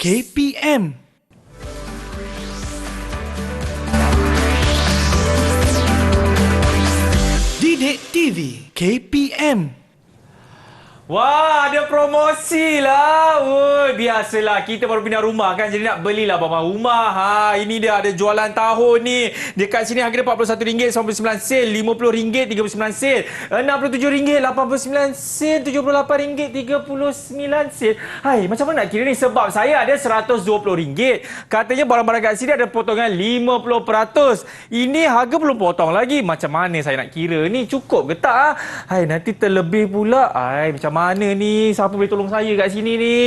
KPM. Didik TV KPM. Wah, ada promosi lah. Biasalah, kita baru pindah rumah kan, jadi nak belilah barang rumah. Ini dia ada jualan tahun ni. Dekat sini harga dia RM41.99, RM50, RM39, RM67, RM89, RM78, RM38, RM39. Macam mana nak kira ni? Sebab saya ada RM120. Katanya barang-barang kat sini ada potongan 50%. Ini harga belum potong lagi. Macam mana saya nak kira ni? Cukup ke tak? Nanti terlebih pula. Macam mana ni? Siapa boleh tolong saya kat sini ni?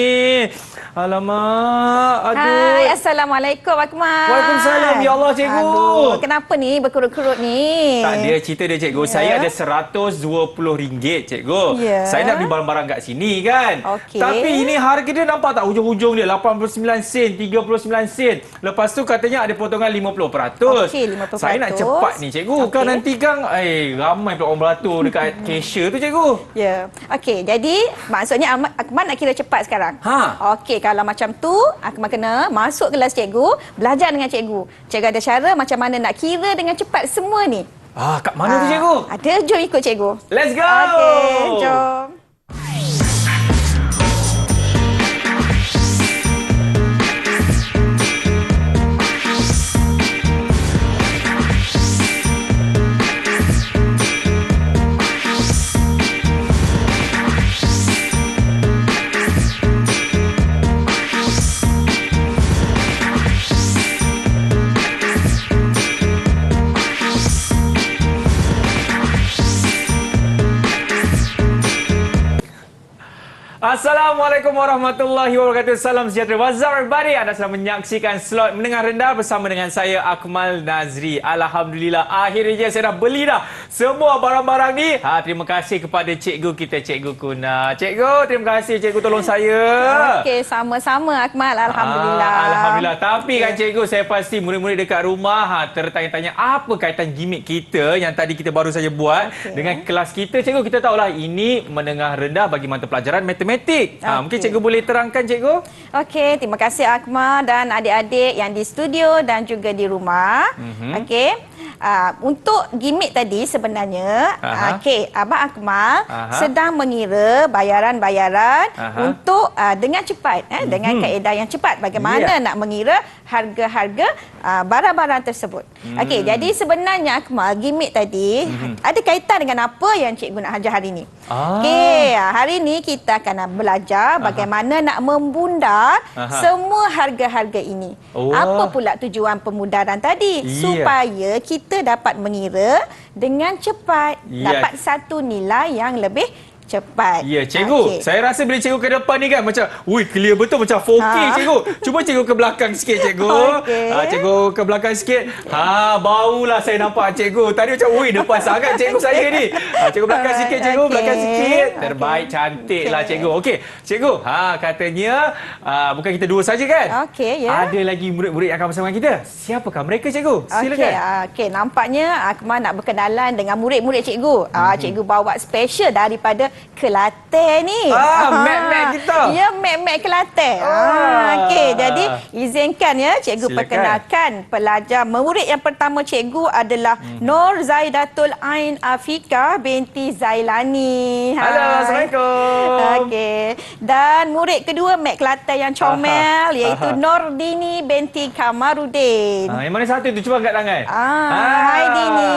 Alamak. Aduh. Hai, Assalamualaikum Akmal. Waalaikumsalam. Ya Allah, cikgu. Aduh, kenapa ni berkerut-kerut ni? Tak ada cerita dia, cikgu. Saya ada RM120, cikgu. Saya nak beli barang-barang kat sini kan. Tapi ini harga dia nampak tak hujung-hujung dia? 89 sen, 39 sen. Lepas tu katanya ada potongan 50%. 50%. Saya nak cepat ni, cikgu. Kan nanti kan ramai pula orang beratur dekat cashier tu, cikgu. Okey, jadi maksudnya Akmal nak kira cepat sekarang. Okey, kalau macam tu Akmal kena masuk kelas cikgu, belajar dengan cikgu. Cikgu ada cara macam mana nak kira dengan cepat semua ni. Kat mana tu, cikgu? Ada, jom ikut cikgu. Let's go. Okey, jom. Assalamualaikum warahmatullahi wabarakatuh. Salam sejahtera. What's up everybody? Anda sedang menyaksikan slot menengah rendah bersama dengan saya Akmal Nazri. Alhamdulillah, akhirnya saya dah beli dah semua barang-barang ni. Terima kasih kepada cikgu kita, Cikgu Kuna. Cikgu, terima kasih cikgu tolong saya. Okey, sama-sama Akmal. Alhamdulillah. Alhamdulillah. Tapi kan cikgu, saya pasti murid-murid dekat rumah tertanya-tanya apa kaitan gimmick kita yang tadi kita baru saja buat dengan kelas kita. Cikgu, kita tahulah ini menengah rendah bagi mata pelajaran matematik. Mungkin cikgu boleh terangkan, cikgu? Okey, terima kasih Akmal dan adik-adik yang di studio dan juga di rumah. Okey. Untuk gimmick tadi sebenarnya, Abang Akmal sedang mengira bayaran-bayaran untuk dengan cepat, dengan kaedah yang cepat. Bagaimana nak mengira harga-harga barang-barang tersebut. Okey, jadi sebenarnya Akmal, gimmick tadi ada kaitan dengan apa yang cikgu nak ajar hari ini. Okey, hari ini kita akan belajar bagaimana nak membundar semua harga-harga ini. Apa pula tujuan pemudaran tadi? Supaya kita dapat mengira dengan cepat, dapat satu nilai yang lebih cepat. Ya, cikgu. Saya rasa bila cikgu ke depan ni kan macam, clear betul macam 4K, cikgu. Cuba cikgu ke belakang sikit, cikgu. Cikgu ke belakang sikit. Barulah saya nampak cikgu. Tadi macam, depan sangat cikgu saya ni. Cikgu belakang sikit, cikgu. Belakang sikit. Terbaik, cantik lah cikgu. Okey, cikgu. Katanya bukan kita dua saja kan? Ada lagi murid-murid yang akan bersama kita. Siapakah mereka, cikgu? Silakan. Okey, nampaknya Akmal nak berkenalan dengan murid-murid cikgu. Cikgu bawa special daripada Kelantan ni. Mek-mek kita. Ya, mek-mek Kelantan. Okey, jadi izinkan ya cikgu perkenalkan pelajar murid yang pertama cikgu adalah Nur Zaidatul Ain Afika binti Zailani. Halo, Assalamualaikum. Okey. Dan murid kedua mek Kelantan yang comel iaitu Nordini binti Kamarudin. Yang mana satu tu? Cuba angkat tangan. Hai Dini.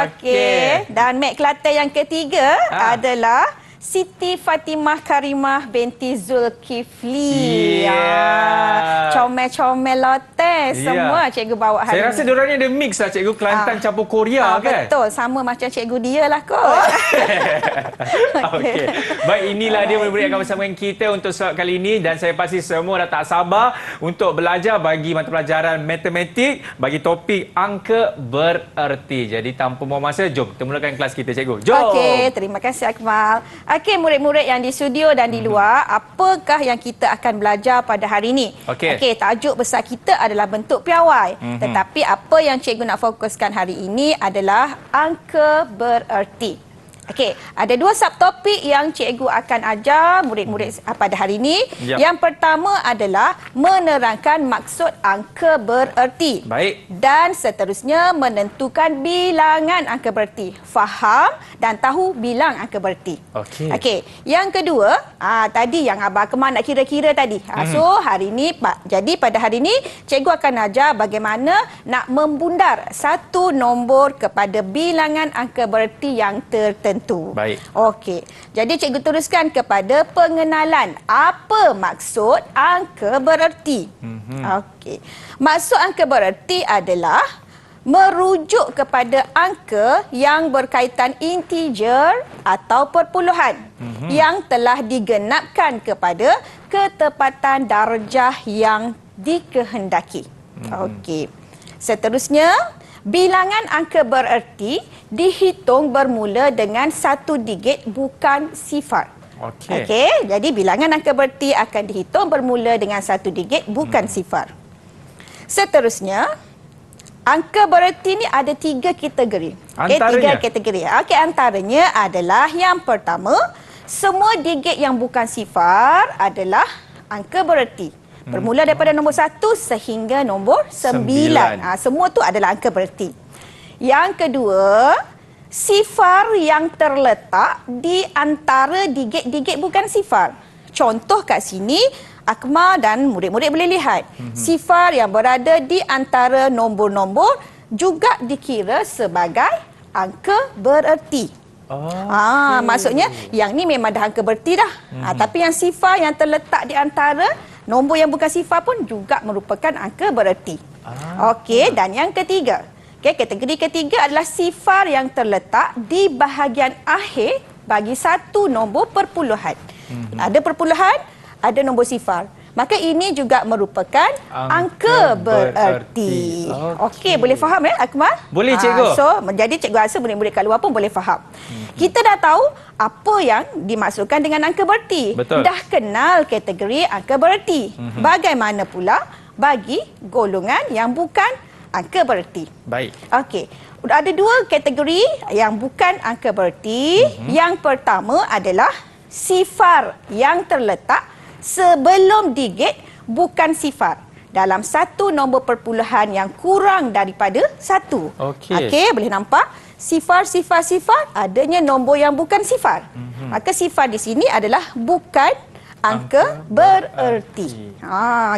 Okey. Dan mek Kelantan yang ketiga adalah Siti Fatimah Karimah binti Zulkifli. Comel-comel lotes semua cikgu bawa hari Saya rasa diorang ni ada mix lah, cikgu. Kelantan campur Korea kan? Betul, sama macam cikgu dia lah kot. Okey. Baik, inilah dia murid-murid yang akan bersama dengan kita untuk slot kali ini dan saya pasti semua dah tak sabar untuk belajar bagi mata pelajaran matematik bagi topik angka bererti. Jadi tanpa buang masa, jom kita mulakan kelas kita, cikgu. Jom. Okey, terima kasih Akmal. Okey, murid-murid yang di studio dan di luar, apakah yang kita akan belajar pada hari ini? Okey, tajuk besar kita adalah bentuk piawai. Tetapi apa yang cikgu nak fokuskan hari ini adalah angka bererti. Okey, ada 2 subtopik yang cikgu akan ajar murid-murid pada hari ini. Yap. Yang pertama adalah menerangkan maksud angka bererti. Baik. Dan seterusnya menentukan bilangan angka bererti. Faham dan tahu bilang angka bererti. Okey. Okey, yang kedua, tadi yang Abang Akmal nak kira-kira tadi. So, hari ini jadi pada hari ini cikgu akan ajar bagaimana nak membundar satu nombor kepada bilangan angka bererti yang tertentu. Baik. Okey. Jadi cikgu teruskan kepada pengenalan. Apa maksud angka bererti? Okey. Maksud angka bererti adalah merujuk kepada angka yang berkaitan integer atau perpuluhan yang telah digenapkan kepada ketepatan darjah yang dikehendaki. Okey. Seterusnya, bilangan angka bererti dihitung bermula dengan 1 digit bukan sifar. Okey. Okey, jadi bilangan angka bererti akan dihitung bermula dengan 1 digit bukan sifar. Seterusnya, angka bererti ni ada 3 kategori. Antaranya? 3 kategori. Okey, antaranya adalah yang pertama, semua digit yang bukan sifar adalah angka bererti. Bermula daripada nombor 1 sehingga nombor 9. Semua tu adalah angka bererti. Yang kedua, sifar yang terletak di antara digit-digit bukan sifar. Contoh kat sini, Akmal dan murid-murid boleh lihat. Sifar yang berada di antara nombor-nombor juga dikira sebagai angka bererti. Maksudnya yang ni memang dah angka bererti dah. Tapi yang sifar yang terletak di antara nombor yang bukan sifar pun juga merupakan angka bererti. Okey, dan yang ketiga. Kategori ketiga adalah sifar yang terletak di bahagian akhir bagi satu nombor perpuluhan. Ada perpuluhan, ada nombor sifar. Maka ini juga merupakan angka bererti. Okey, boleh faham Akmal? Boleh, cikgu. Jadi cikgu rasa murid-murid kat luar pun boleh faham. Kita dah tahu apa yang dimaksudkan dengan angka bererti. Betul. Dah kenal kategori angka bererti. Bagaimana pula bagi golongan yang bukan angka bererti? Baik. Okey. Ada 2 kategori yang bukan angka bererti. Yang pertama adalah sifar yang terletak sebelum digit bukan sifar dalam satu nombor perpuluhan yang kurang daripada 1. Okey, boleh nampak sifar adanya nombor yang bukan sifar. Maka sifar di sini adalah bukan angka bererti.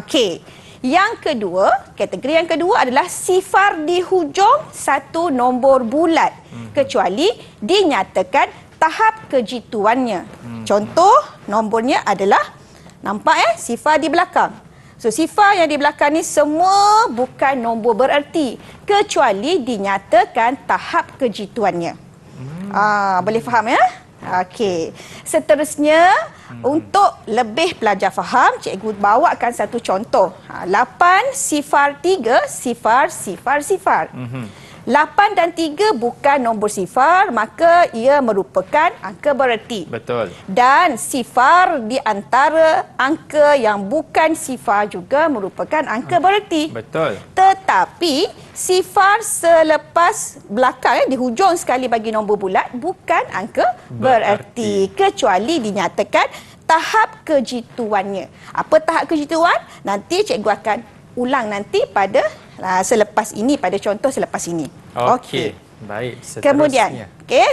Okey. Yang kedua, kategori yang kedua adalah sifar di hujung satu nombor bulat kecuali dinyatakan tahap kejituannya. Contoh nombornya adalah nampak sifar di belakang. So sifar yang di belakang ni semua bukan nombor bererti kecuali dinyatakan tahap kejituannya. Boleh faham ya? Okey. Seterusnya untuk lebih pelajar faham, cikgu bawakan satu contoh. 8 sifar 3 sifar. 8 dan 3 bukan nombor sifar, maka ia merupakan angka bererti. Betul. Dan sifar di antara angka yang bukan sifar juga merupakan angka bererti. Betul. Tetapi sifar selepas belakang di hujung sekali bagi nombor bulat bukan angka bererti kecuali dinyatakan tahap kejituannya. Apa tahap kejituan? Nanti cikgu akan ulang nanti pada selepas ini, pada contoh selepas ini. Okey. Baik, seterusnya. Kemudian,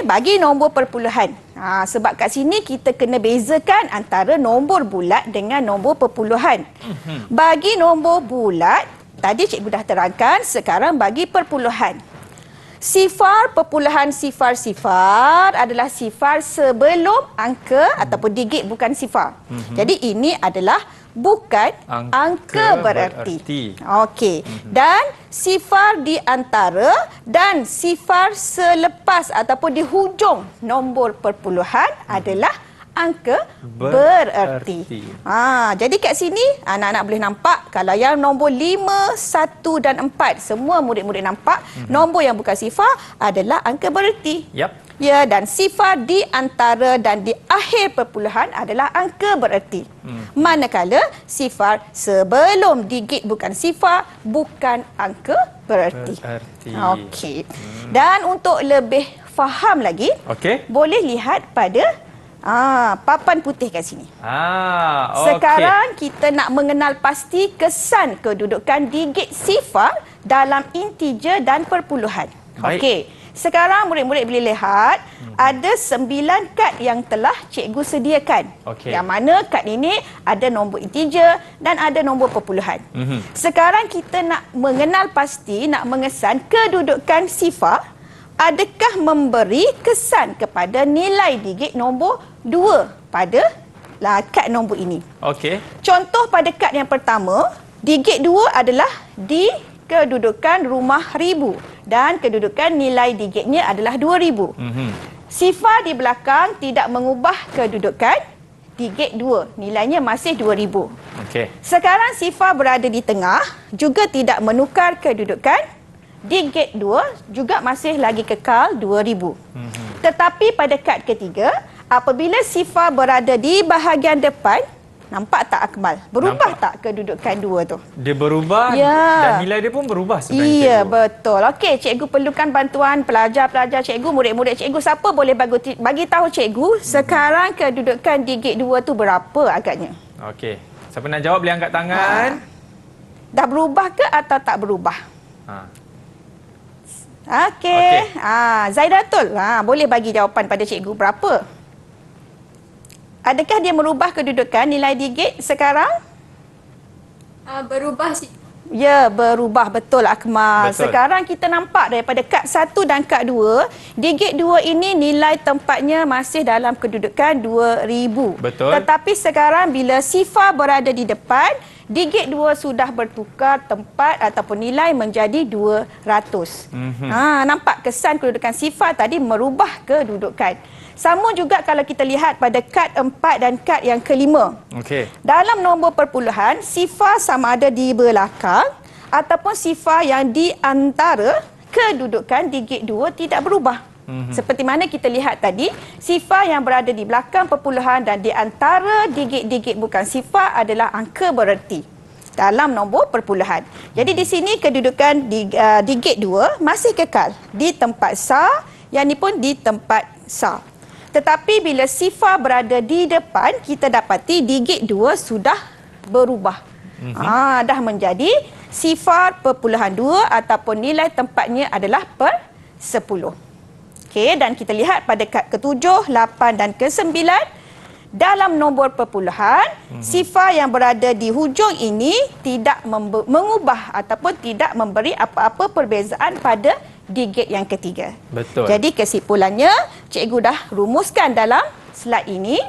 bagi nombor perpuluhan. Sebab kat sini kita kena bezakan antara nombor bulat dengan nombor perpuluhan. Bagi nombor bulat, tadi cikgu dah terangkan, sekarang bagi perpuluhan. Sifar perpuluhan sifar adalah sifar sebelum angka ataupun digit bukan sifar. Jadi ini adalah bukan angka bererti. Okey. Dan sifar di antara dan sifar selepas ataupun di hujung nombor perpuluhan adalah angka bererti. Jadi kat sini anak-anak boleh nampak kalau yang nombor 5, 1 dan 4 semua murid-murid nampak nombor yang bukan sifar adalah angka bererti. Ya, dan sifar di antara dan di akhir perpuluhan adalah angka bererti. Manakala sifar sebelum digit bukan sifar bukan angka bererti. Okey. Dan untuk lebih faham lagi, Okey. boleh lihat pada papan putih kat sini. Okey. Sekarang kita nak mengenal pasti kesan kedudukan digit sifar dalam integer dan perpuluhan. Baik. Okey. Sekarang murid-murid boleh lihat ada 9 kad yang telah cikgu sediakan. Okey. Yang mana kad ini ada nombor integer dan ada nombor perpuluhan. Sekarang kita nak mengenal pasti, nak mengesan kedudukan sifar, adakah memberi kesan kepada nilai digit nombor 2 pada kad nombor ini. Okey. Contoh pada kad yang pertama, digit 2 adalah di kedudukan rumah ribu dan kedudukan nilai digitnya adalah 2000. Sifar di belakang tidak mengubah kedudukan digit 2, nilainya masih 2000. Okey. Sekarang sifar berada di tengah, juga tidak menukar kedudukan digit 2, juga masih lagi kekal 2000. Tetapi pada kad ketiga, apabila sifar berada di bahagian depan, nampak tak Akmal? Berubah tak kedudukan 2 tu? Dia berubah Ya. dan nilai dia pun berubah sebenarnya. Iya, cikgu. betul. Okey, cikgu perlukan bantuan pelajar-pelajar cikgu, murid-murid cikgu. Siapa boleh bagi tahu cikgu sekarang kedudukan digit 2 tu berapa agaknya? Okey. Siapa nak jawab boleh angkat tangan. Dah berubah ke atau tak berubah? Ha. Okey. Zaidatul, boleh bagi jawapan pada cikgu berapa? Adakah dia merubah kedudukan nilai digit sekarang? Berubah sih. Ya, berubah betul Akmal. Betul. Sekarang kita nampak daripada kad 1 dan kad 2, digit 2 ini nilai tempatnya masih dalam kedudukan 2000. Betul. Tetapi sekarang bila sifar berada di depan, digit 2 sudah bertukar tempat ataupun nilai menjadi 200. Nampak kesan kedudukan sifar tadi merubah kedudukan. Sama juga kalau kita lihat pada kad 4 dan kad yang kelima. Okey. Dalam nombor perpuluhan, sifar sama ada di belakang ataupun sifar yang di antara kedudukan digit 2 tidak berubah. Seperti mana kita lihat tadi, sifar yang berada di belakang perpuluhan dan di antara digit-digit bukan sifar adalah angka bererti dalam nombor perpuluhan. Jadi di sini kedudukan digit 2 masih kekal di tempat sar, yang ni pun di tempat sar. Tetapi bila sifar berada di depan, kita dapati digit 2 sudah berubah. Dah menjadi sifar perpuluhan 2 ataupun nilai tempatnya adalah per 10. Okey, dan kita lihat pada kad ke-7, 8 dan ke-9, dalam nombor perpuluhan, sifar yang berada di hujung ini tidak mengubah ataupun tidak memberi apa-apa perbezaan pada digit yang ketiga. Betul. Jadi kesimpulannya, cikgu dah rumuskan dalam slide ini.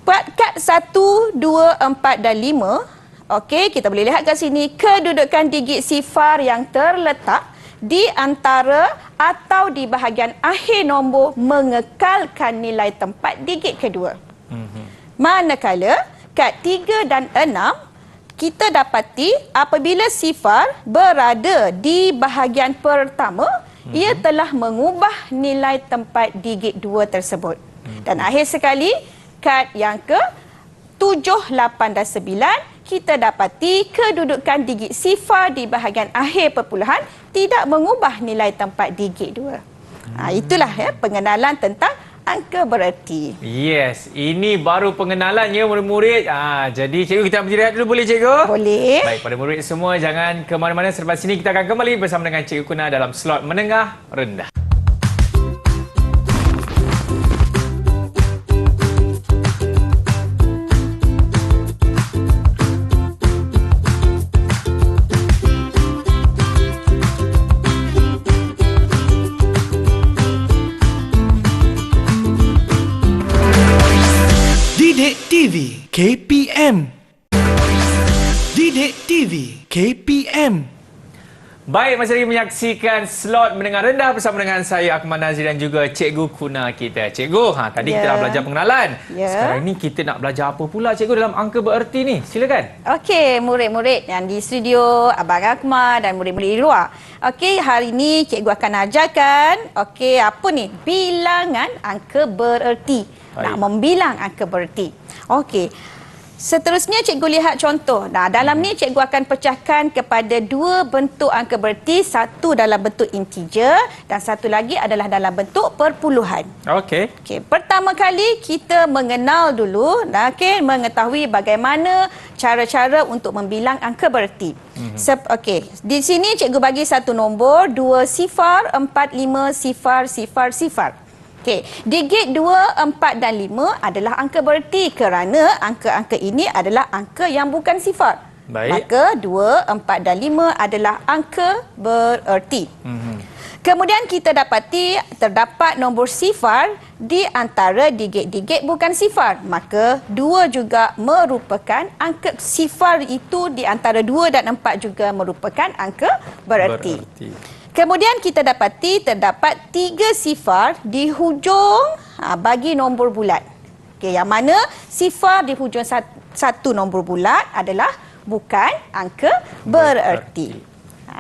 Kad 1, 2, 4 dan 5. Okey, kita boleh lihat kat sini kedudukan digit sifar yang terletak di antara atau di bahagian akhir nombor mengekalkan nilai tempat digit kedua. Manakala kad 3 dan 6, kita dapati apabila sifar berada di bahagian pertama, ia telah mengubah nilai tempat digit 2 tersebut. Dan akhir sekali, kad yang ke-7, 8 dan 9, kita dapati kedudukan digit sifar di bahagian akhir perpuluhan tidak mengubah nilai tempat digit 2. Itulah pengenalan tentang angka bererti. Yes, ini baru pengenalannya murid-murid. Jadi cikgu kita berhenti rehat dulu boleh cikgu? Boleh. Baik, pada murid semua jangan ke mana-mana, selepas sini kita akan kembali bersama dengan Cikgu Kuna dalam slot menengah rendah. Didik TV KPM. Didik TV KPM. Baik, masih lagi menyaksikan slot menengah rendah bersama dengan saya Akmal Nazir dan juga Cikgu Kuna kita. Cikgu, tadi kita dah belajar pengenalan. Sekarang ni kita nak belajar apa pula cikgu dalam angka bererti ni? Silakan. Okey, murid-murid yang di studio, Abang Akmal dan murid-murid di luar. Okey, hari ini cikgu akan ajarkan apa ni? Bilangan angka bererti. Nak membilang angka bererti. Okey. Seterusnya cikgu lihat contoh. Nah, dalam ni cikgu akan pecahkan kepada dua bentuk angka bererti, satu dalam bentuk integer dan satu lagi adalah dalam bentuk perpuluhan. Okey. Okey, pertama kali kita mengenal dulu, mengetahui bagaimana cara-cara untuk membilang angka bererti. Okey, di sini cikgu bagi satu nombor 2 sifar 4 5 sifar sifar sifar. Okey, digit 2, 4 dan 5 adalah angka bererti kerana angka-angka ini adalah angka yang bukan sifar. Baik. Maka 2, 4 dan 5 adalah angka bererti. Kemudian kita dapati terdapat nombor sifar di antara digit-digit bukan sifar. Maka 2 juga merupakan angka sifar itu di antara 2 dan 4 juga merupakan angka bererti. Kemudian kita dapati terdapat 3 sifar di hujung bagi nombor bulat. Okey, yang mana sifar di hujung satu nombor bulat adalah bukan angka bererti.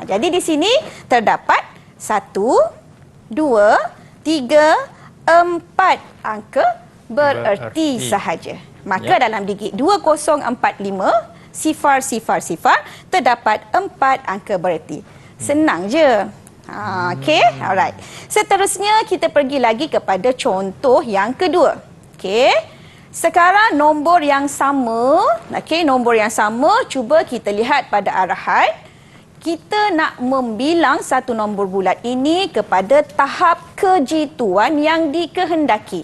Jadi di sini terdapat 1, 2, 3, 4 angka bererti sahaja. Maka dalam digit 2045 sifar sifar sifar terdapat 4 angka bererti. Senang je. Okey, alright. Seterusnya kita pergi lagi kepada contoh yang kedua. Okey. Sekarang nombor yang sama, nombor yang sama, cuba kita lihat pada arahan. Kita nak membilang satu nombor bulat ini kepada tahap kejituan yang dikehendaki.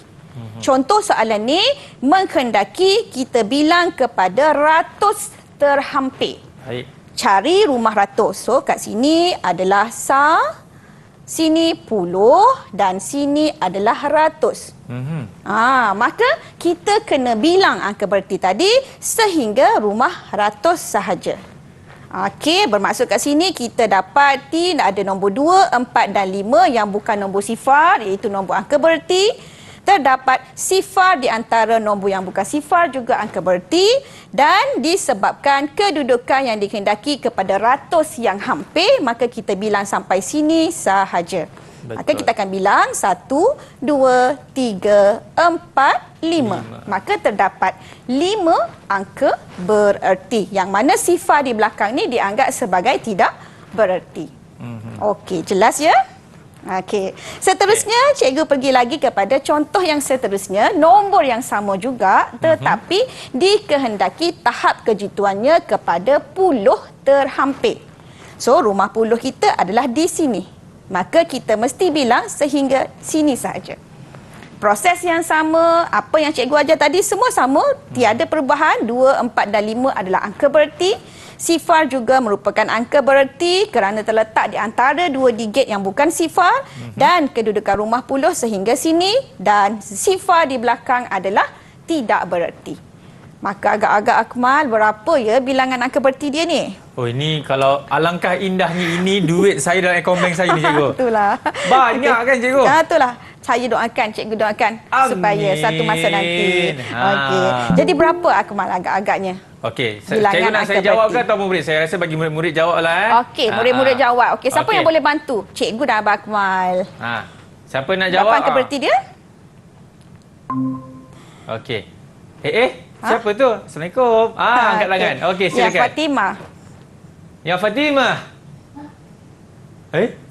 Contoh soalan ni menghendaki kita bilang kepada ratus terhampir. Baik. Cari rumah ratus. So kat sini adalah sini puluh dan sini adalah ratus. Maka kita kena bilang angka bererti tadi sehingga rumah ratus sahaja. Okey, bermaksud kat sini kita dapati ada nombor 2, 4 dan 5 yang bukan nombor sifar, iaitu nombor angka bererti. Terdapat sifar di antara nombor yang bukan sifar juga angka bererti dan disebabkan kedudukan yang dikehendaki kepada ratus yang hampir, maka kita bilang sampai sini sahaja. Betul. Maka kita akan bilang 1, 2, 3, 4, 5. Maka terdapat 5 angka bererti yang mana sifar di belakang ni dianggap sebagai tidak bererti. Okey, jelas ya? Okey. Seterusnya cikgu pergi lagi kepada contoh yang seterusnya, nombor yang sama juga tetapi dikehendaki tahap kejituannya kepada puluh terhampir. So rumah puluh kita adalah di sini. Maka kita mesti bilang sehingga sini sahaja. Proses yang sama, apa yang cikgu ajar tadi semua sama, tiada perubahan. 2, 4 dan 5 adalah angka bererti. Sifar juga merupakan angka bererti kerana terletak di antara dua digit yang bukan sifar dan kedudukan rumah puluh sehingga sini dan sifar di belakang adalah tidak bererti. Maka agak-agak Akmal, berapa ya bilangan angka bererti dia ni? Oh, ini kalau alangkah indahnya ini duit saya dalam akaun bank saya ni, cikgu. Itulah. Banyak kan, cikgu? Itulah. Saya doakan, cikgu doakan. Amin. Supaya satu masa nanti. Okey. Jadi berapa Akmal agak-agaknya? Okey, Bilangan cikgu nak saya angka jawab bererti. ke atau murid? Saya rasa bagi murid-murid jawab lah. Okey, murid-murid jawab. Okey, siapa Okey. yang boleh bantu? Cikgu dan Abang Akmal. Siapa nak jawab? Berapa angka bererti dia? Okey. Siapa tu? Assalamualaikum. Angkat tangan. Okey, silakan. Yang Fatimah. Yang Fatimah.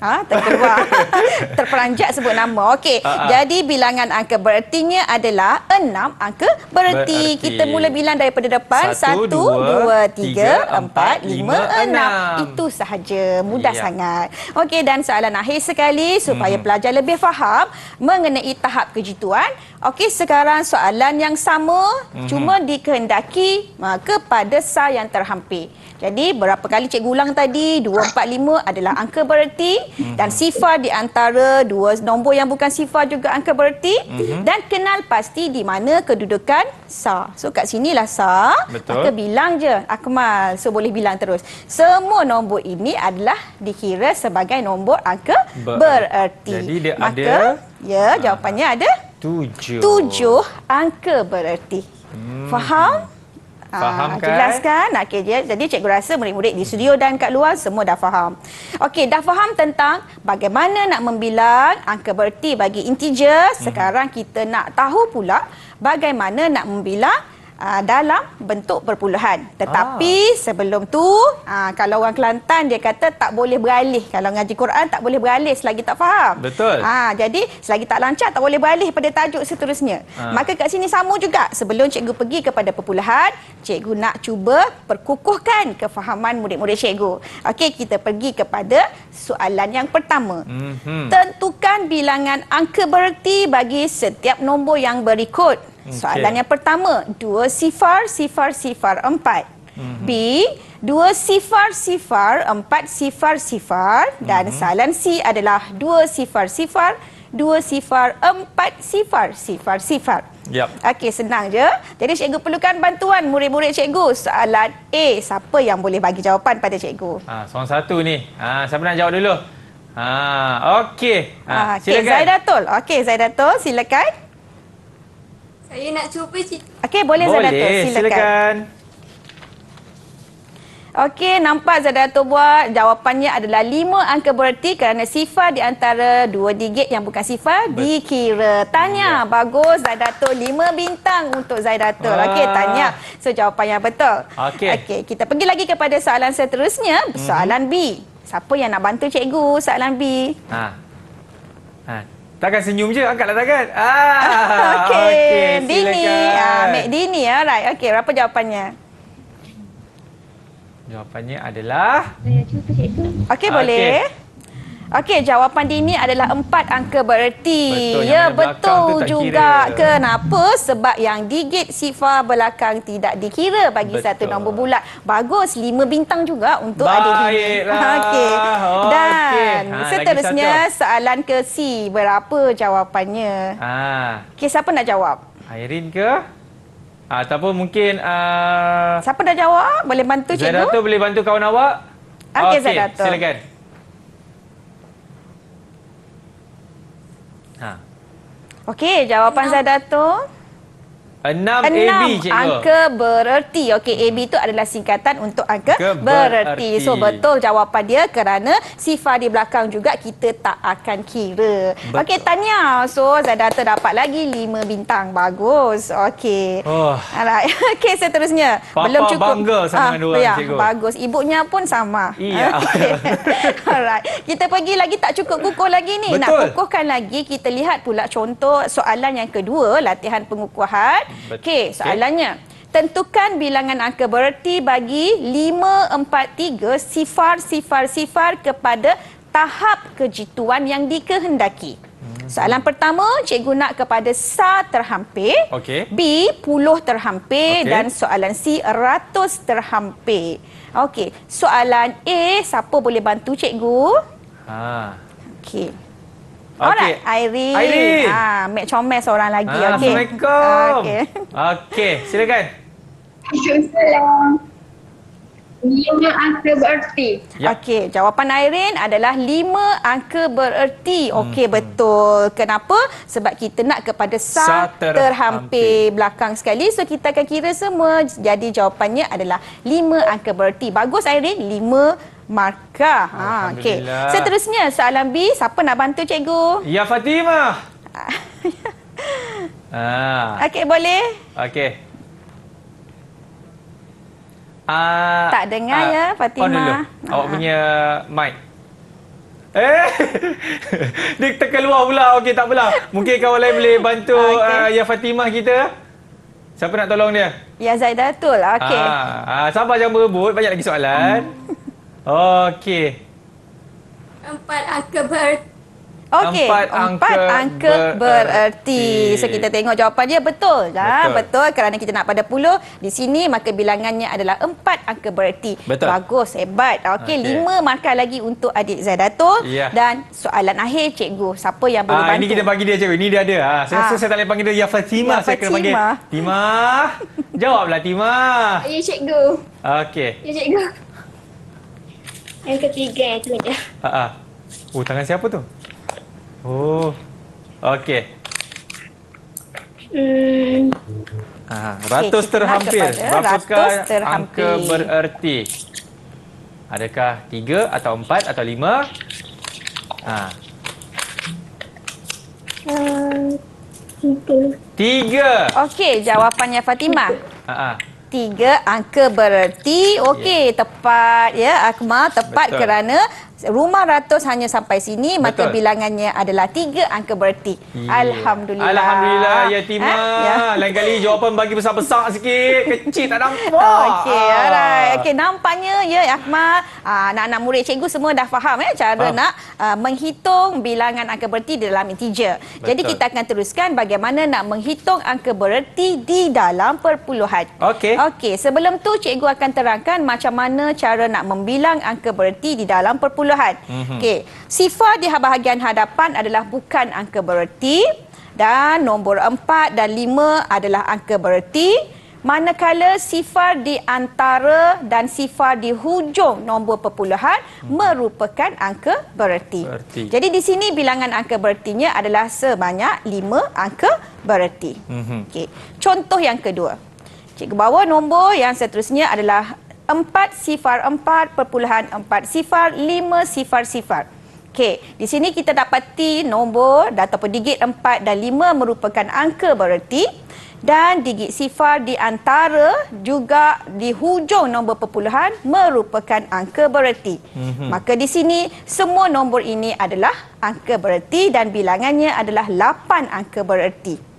Terkeluar. Terperanjat sebut nama. Okey. Jadi bilangan angka berertinya adalah 6 angka bererti. Kita mula bilang daripada depan. 1, 2, 3, 4, 5, 6. Itu sahaja. Mudah sangat. Okey, dan soalan akhir sekali supaya pelajar lebih faham mengenai tahap kejituan. Okey, sekarang soalan yang sama cuma dikehendaki kepada sa yang terhampir. Jadi berapa kali cikgu ulang tadi? 2, 4, 5 adalah angka bererti dan sifar di antara dua nombor yang bukan sifar juga angka bererti dan kenal pasti di mana kedudukan sa. So kat sinilah sa. Betul. Maka bilang je Akmal. So boleh bilang terus. Semua nombor ini adalah dikira sebagai nombor angka bererti. Jadi dia maka, ada jawapannya ada 7 angka bererti. Faham? Faham kan? Jelas kan? Okey, jadi cikgu rasa murid-murid di studio dan kat luar semua dah faham. Okey, dah faham tentang bagaimana nak membilang angka bererti bagi integer. Sekarang kita nak tahu pula bagaimana nak membilang dalam bentuk perpuluhan. Tetapi sebelum tu, kalau orang Kelantan dia kata tak boleh beralih. Kalau ngaji Quran tak boleh beralih selagi tak faham. Betul. Jadi selagi tak lancar tak boleh beralih pada tajuk seterusnya. Maka kat sini sama juga. Sebelum cikgu pergi kepada perpuluhan, cikgu nak cuba perkukuhkan kefahaman murid-murid cikgu. Okey, kita pergi kepada soalan yang pertama. Tentukan bilangan angka bererti bagi setiap nombor yang berikut. Soalan yang pertama, 2 sifar sifar sifar 4. B, 2 sifar sifar 4 sifar sifar. Dan soalan C adalah 2 sifar sifar 2 sifar 4 sifar sifar sifar. Okey, senang je. Jadi cikgu perlukan bantuan murid-murid cikgu. Soalan A, siapa yang boleh bagi jawapan pada cikgu? Soalan satu ni. Siapa nak jawab dulu? Okey. Silakan. Zaidatul. Okey, Zaidatul, silakan. Saya nak cuba cikgu. Okey, boleh Zaidatul, silakan. Okey, nampak Zaidatul buat. Jawapannya adalah 5 angka bererti kerana sifar di antara 2 digit yang bukan sifar dikira. Tanya. Bagus Zaidatul, 5 bintang untuk Zaidatul. Okey, tanya. So jawapan yang betul. Okey, kita pergi lagi kepada soalan seterusnya, soalan B. Siapa yang nak bantu cikgu soalan B? Takkan senyum je, angkatlah tangan. Okey, Dini. Mek Dini, alright. Okey, berapa jawapannya? Jawapannya adalah... Saya cuba cikgu. Okey, boleh. Okey, jawapan Dini adalah 4 angka bererti. Betul, ya, yang betul tu tak juga. kira. Kenapa? Sebab yang digit sifar belakang tidak dikira bagi satu nombor bulat. Bagus, 5 bintang juga untuk adik Dini. Baiklah. Okey. Dan Lagi seterusnya soalan ke C. Berapa jawapannya? Okey, siapa nak jawab? Airin ke? Ataupun mungkin... Siapa dah jawab? Boleh bantu cikgu? Zaidatul boleh bantu kawan awak? Okey, Zaidatul. Silakan. Okey, jawapan Zaidatul. 6 AB, cikgu. Angka bererti. Okey, AB itu adalah singkatan untuk angka bererti. So, betul jawapan dia kerana sifar di belakang juga kita tak akan kira. Okey, Tanya. So, Zaidatul dapat lagi 5 bintang. Bagus. Okey. Alright. Okey, seterusnya. Papa belum cukup. Bangga sama dengan diorang, cikgu. Bagus. Ibunya pun sama. Iya. Okay. Alright. Kita pergi lagi, tak cukup kukuh lagi ni. Betul. Nak kukuhkan lagi, kita lihat pula contoh soalan yang kedua, latihan pengukuhan. Okey, soalannya. Tentukan bilangan angka bererti bagi 5, 4, 3 sifar, sifar, sifar kepada tahap kejituan yang dikehendaki. Soalan pertama, cikgu nak kepada sa terhampir, B, puluh terhampir dan soalan C, ratus terhampir. Okey, soalan A, siapa boleh bantu cikgu? Okey. Alright, Airin. Mek comel seorang lagi. Okey. Assalamualaikum. Okey, silakan. Waalaikumsalam. 5 angka bererti. Okey, jawapan Airin adalah 5 angka bererti. Okey, betul. Kenapa? Sebab kita nak kepada sa terhampir belakang sekali. So, kita akan kira semua. Jadi, jawapannya adalah 5 angka bererti. Bagus, Airin. 5 markah. Okey. Seterusnya, soalan B. Siapa nak bantu cikgu? Ya, Fatimah. Okey, boleh? Okey. Tak dengar ya, Fatimah. Awak punya mic. Dia terkeluar pula. Okey, tak apalah. Mungkin kawan lain boleh bantu Ya Fatimah kita. Siapa nak tolong dia? Ya Zaidatul. Okey. Sabar jangan berebut. Banyak lagi soalan. Okey. 4 angka bererti. Okey, 4 angka bererti. So, kita tengok jawapan dia betul. Betul. Kerana kita nak pada puluh di sini, maka bilangannya adalah 4 angka bererti. Bagus, hebat. Okey, 5 markah lagi untuk adik Zaidatul. Dan soalan akhir, cikgu. Siapa yang boleh bantu? Ini kita bagi dia, cikgu. Ini dia ada. Saya tak boleh panggil dia Ya Fatimah. Saya kena panggil Timah. Jawablah, Timah. Ya, cikgu. Okey. Ya, cikgu. Yang ketiga yang tu je. Tangan siapa tu? Okey. Ratus terhampir. Berapakah angka bererti? Adakah 3 atau 4 atau 5? 3. 3. Okey, jawapannya Fatimah. 3 angka bererti. Okey, tepat ya Akmal, tepat. Betul. Kerana rumah ratus hanya sampai sini, maka Betul. bilangannya adalah 3 angka bererti. Ya. Alhamdulillah. Alhamdulillah Yatimah. Ya. Lain kali jawapan bagi besar-besar sikit. Kecil tak nampak. Okey, alright. Okey, nampaknya ya Akmal, anak-anak murid cikgu semua dah faham cara nak menghitung bilangan angka bererti di dalam integer. Jadi kita akan teruskan bagaimana nak menghitung angka bererti di dalam perpuluhan. Okey. Okey, sebelum tu cikgu akan terangkan macam mana cara nak membilang angka bererti di dalam perpuluhan. Okey, sifar di bahagian hadapan adalah bukan angka bererti dan nombor 4 dan 5 adalah angka bererti. Manakala sifar di antara dan sifar di hujung nombor perpuluhan merupakan angka bererti. Jadi di sini bilangan angka berertinya adalah sebanyak 5 angka bererti. Okey. Contoh yang kedua. Cikgu bawa nombor yang seterusnya adalah 4 sifar 4.4 sifar 5 sifar sifar. Okey, di sini kita dapati nombor ataupun digit 4 dan 5 merupakan angka bererti dan digit sifar di antara juga di hujung nombor perpuluhan merupakan angka bererti. Maka di sini semua nombor ini adalah angka bererti dan bilangannya adalah 8 angka bererti.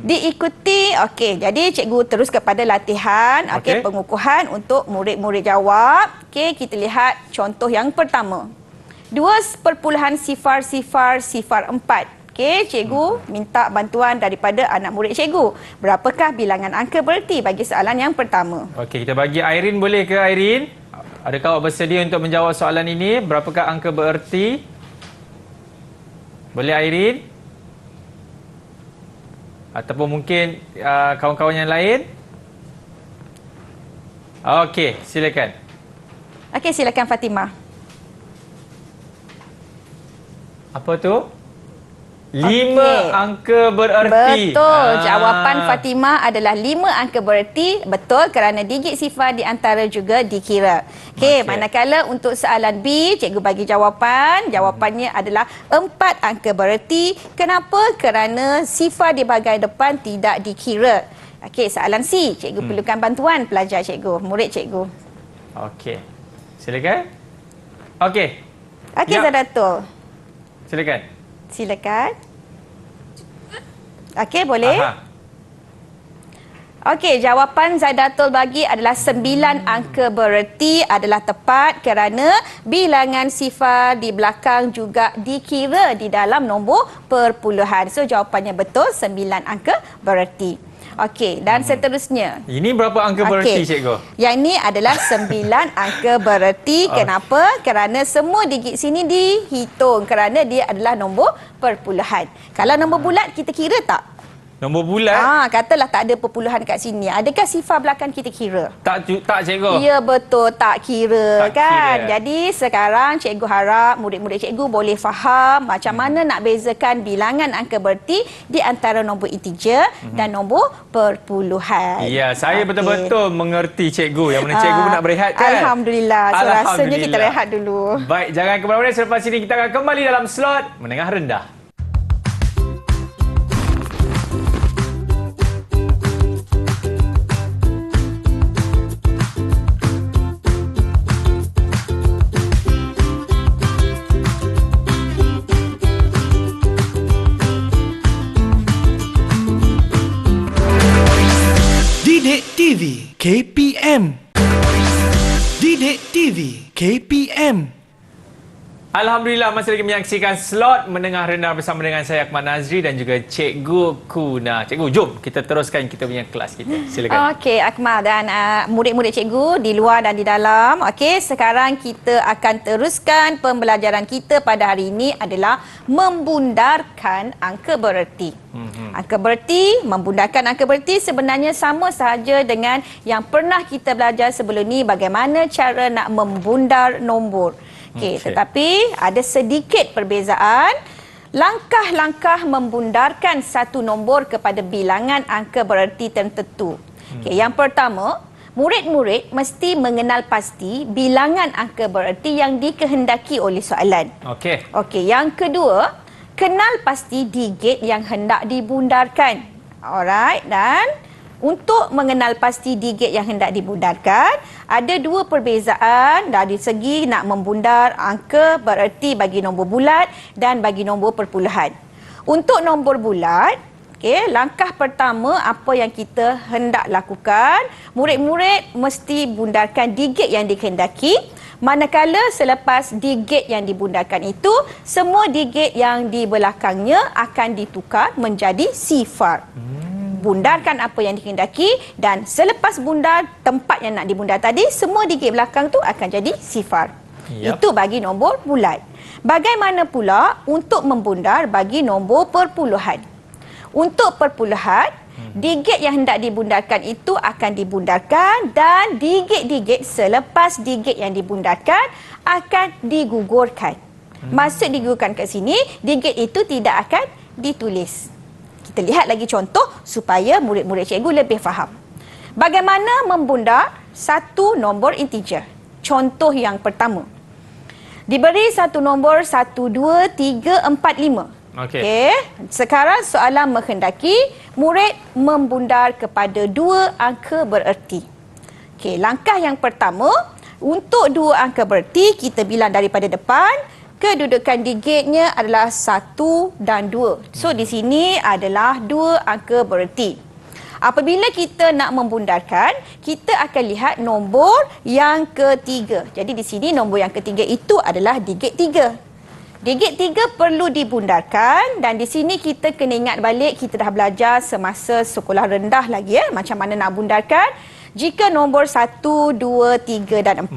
Diikuti, okey, jadi cikgu terus kepada latihan, okey, pengukuhan untuk murid-murid jawab. Okey, kita lihat contoh yang pertama. 2.0 sifar sifar sifar 4. Okey, cikgu minta bantuan daripada anak murid cikgu. Berapakah bilangan angka bererti bagi soalan yang pertama? Okey, kita bagi Airin, boleh ke Airin? Adakah awak bersedia untuk menjawab soalan ini? Berapakah angka bererti? Boleh Airin? Ataupun mungkin kawan-kawan yang lain? Okey, silakan. Okey, silakan Fatimah. Apa tu? 5 angka bererti. Betul. Jawapan Fatimah adalah 5 angka bererti. Betul, kerana digit sifar di antara juga dikira. Okey, manakala untuk soalan B, cikgu bagi jawapan. Jawapannya adalah 4 angka bererti. Kenapa? Kerana sifar di bahagian depan tidak dikira. Okey, soalan C, cikgu perlukan bantuan pelajar cikgu, murid cikgu. Okey. Silakan. Okey. Okey, Zadatul. Silakan. Silakan. Okey, boleh? Okey, jawapan Zadatul bagi adalah 9 angka bererti adalah tepat kerana bilangan sifar di belakang juga dikira di dalam nombor perpuluhan. So, jawapannya betul, 9 angka bererti. Okey, dan seterusnya. Ini berapa angka bererti, cikgu? Yang ini adalah 9 angka bererti. Kenapa? Kerana semua digit sini dihitung kerana dia adalah nombor perpuluhan. Kalau nombor bulat, kita kira tak? Nombor bulat? Katalah tak ada perpuluhan kat sini. Adakah sifar belakang kita kira? Tak, cikgu. Ya, betul. Tak kira, tak kan? Kira. Jadi sekarang cikgu harap murid-murid cikgu boleh faham macam mana nak bezakan bilangan angka bererti di antara nombor integer dan nombor perpuluhan. Ya, saya betul-betul mengerti cikgu. Yang mana cikgu pun nak berehat, kan? Alhamdulillah. So, rasanya kita rehat dulu. Baik, jangan ke mana-mana. Selepas ini kita akan kembali dalam slot Menengah Rendah. Didik TV KPM. Didik TV KPM. Alhamdulillah, masih lagi menyaksikan slot Menengah Rendah bersama dengan saya Akmal Nazri dan juga Cikgu Kuna. Cikgu, jom kita teruskan kita punya kelas kita. Silakan. Okey, Akmal dan murid-murid cikgu di luar dan di dalam. Okey, sekarang kita akan teruskan pembelajaran kita pada hari ini adalah membundarkan angka bererti. Angka bererti, membundarkan angka bererti sebenarnya sama sahaja dengan yang pernah kita belajar sebelum ni, bagaimana cara nak membundar nombor. Okey, tetapi ada sedikit perbezaan. Langkah-langkah membundarkan satu nombor kepada bilangan angka bererti tertentu. Okey, yang pertama, murid-murid mesti mengenal pasti bilangan angka bererti yang dikehendaki oleh soalan. Okey. Okey, yang kedua, kenal pasti digit yang hendak dibundarkan. Alright, dan Untuk mengenal pasti digit yang hendak dibundarkan, ada dua perbezaan dari segi nak membundar angka bererti bagi nombor bulat dan bagi nombor perpuluhan. Untuk nombor bulat, langkah pertama apa yang kita hendak lakukan, murid-murid mesti bundarkan digit yang dikehendaki. Manakala selepas digit yang dibundarkan itu, semua digit yang di belakangnya akan ditukar menjadi sifar. Bundarkan apa yang dikehendaki dan selepas bundar tempat yang nak dibundar tadi, semua digit belakang tu akan jadi sifar. Itu bagi nombor bulat. Bagaimana pula untuk membundar bagi nombor perpuluhan? Untuk perpuluhan, digit yang hendak dibundarkan itu akan dibundarkan dan digit-digit selepas digit yang dibundarkan akan digugurkan. Maksud digugurkan kat sini, digit itu tidak akan ditulis. Kita lihat lagi contoh supaya murid-murid cikgu lebih faham. Bagaimana membundar satu nombor integer? Contoh yang pertama. Diberi satu nombor 1, 2, 3, 4, 5. Okey. Sekarang soalan menghendaki murid membundar kepada dua angka bererti. Okey, langkah yang pertama, untuk dua angka bererti kita bilang daripada depan. Kedudukan digitnya adalah 1 dan 2. So, di sini adalah dua angka bererti. Apabila kita nak membundarkan, kita akan lihat nombor yang ketiga. Jadi, di sini nombor yang ketiga itu adalah digit 3. Digit 3 perlu dibundarkan dan di sini kita kena ingat balik kita dah belajar semasa sekolah rendah lagi macam mana nak bundarkan. Jika nombor 1, 2, 3 dan 4,